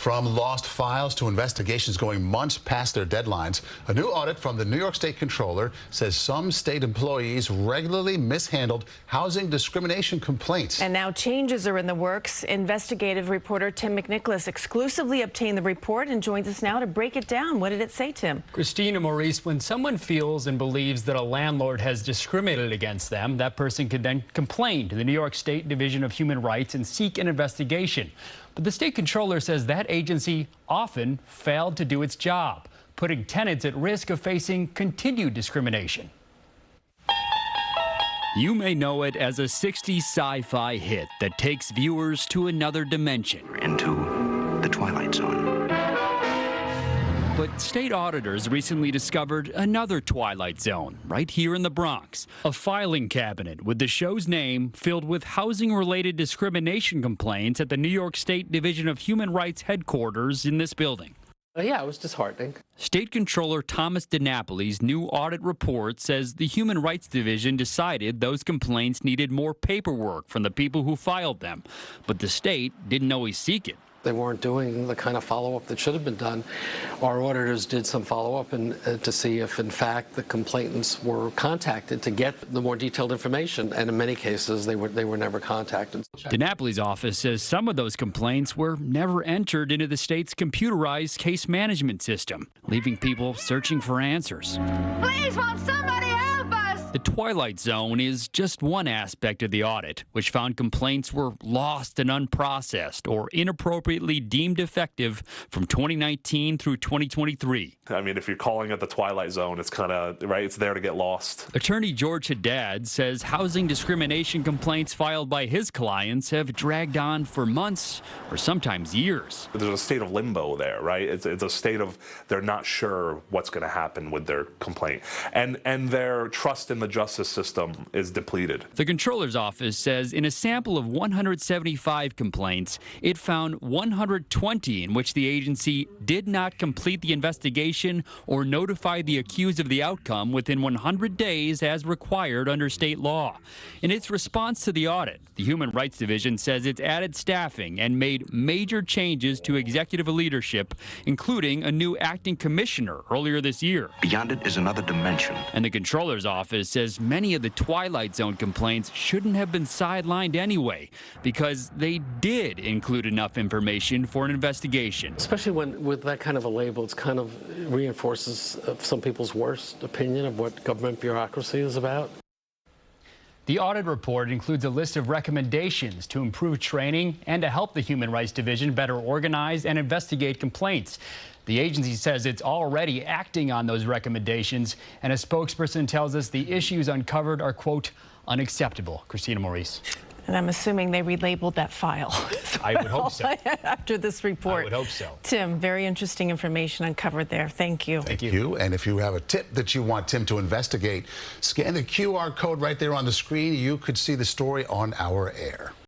From lost files to investigations going months past their deadlines, a new audit from the New York State Comptroller says some state employees regularly mishandled housing discrimination complaints. And now changes are in the works. Investigative reporter Tim McNicholas exclusively obtained the report and joins us now to break it down. What did it say, Tim? Christina, Maurice, when someone feels and believes that a landlord has discriminated against them, that person can then complain to the New York State Division of Human Rights and seek an investigation. But the state comptroller says that agency often failed to do its job, putting tenants at risk of facing continued discrimination. You may know it as a 60s sci-fi hit that takes viewers to another dimension. Into the Twilight Zone. But state auditors recently discovered another Twilight Zone right here in the Bronx. A filing cabinet with the show's name filled with housing-related discrimination complaints at the New York State Division of Human Rights headquarters in this building. Yeah, it was disheartening. State Comptroller Thomas DiNapoli's new audit report says the Human Rights Division decided those complaints needed more paperwork from the people who filed them, but the state didn't always seek it. They weren't doing the kind of follow-up that should have been done. Our auditors did some follow-up to see if, in fact, the complainants were contacted to get the more detailed information, and in many cases, they were never contacted. DiNapoli's office says some of those complaints were never entered into the state's computerized case management system, leaving people searching for answers. Please, won't somebody help us? The Twilight Zone is just one aspect of the audit, which found complaints were lost and unprocessed or inappropriately deemed effective from 2019 through 2023. I mean, if you're calling it the Twilight Zone, it's kind of, right, it's there to get lost. Attorney George Haddad says housing discrimination complaints filed by his clients have dragged on for months or sometimes years. There's a state of limbo there, right? It's a state of they're not sure what's going to happen with their complaint. And their trust in the justice system is depleted. The Comptroller's office says in a sample of 175 complaints, it found 120 in which the agency did not complete the investigation or notify the accused of the outcome within 100 days as required under state law. In its response to the audit, the Human Rights Division says it's added staffing and made major changes to executive leadership, including a new acting commissioner earlier this year. Beyond it is another dimension. And the Comptroller's office says many of the Twilight Zone complaints shouldn't have been sidelined anyway because they did include enough information for an investigation. Especially when with that kind of a label, it kind of reinforces some people's worst opinion of what government bureaucracy is about. The audit report includes a list of recommendations to improve training and to help the Human Rights Division better organize and investigate complaints. The agency says it's already acting on those recommendations, and a spokesperson tells us the issues uncovered are, quote, unacceptable. Christina, Maurice. And I'm assuming they relabeled that file. I would hope so. After this report. I would hope so. Tim, very interesting information uncovered there. Thank you. Thank you. And if you have a tip that you want Tim to investigate, scan the QR code right there on the screen. You could see the story on our air.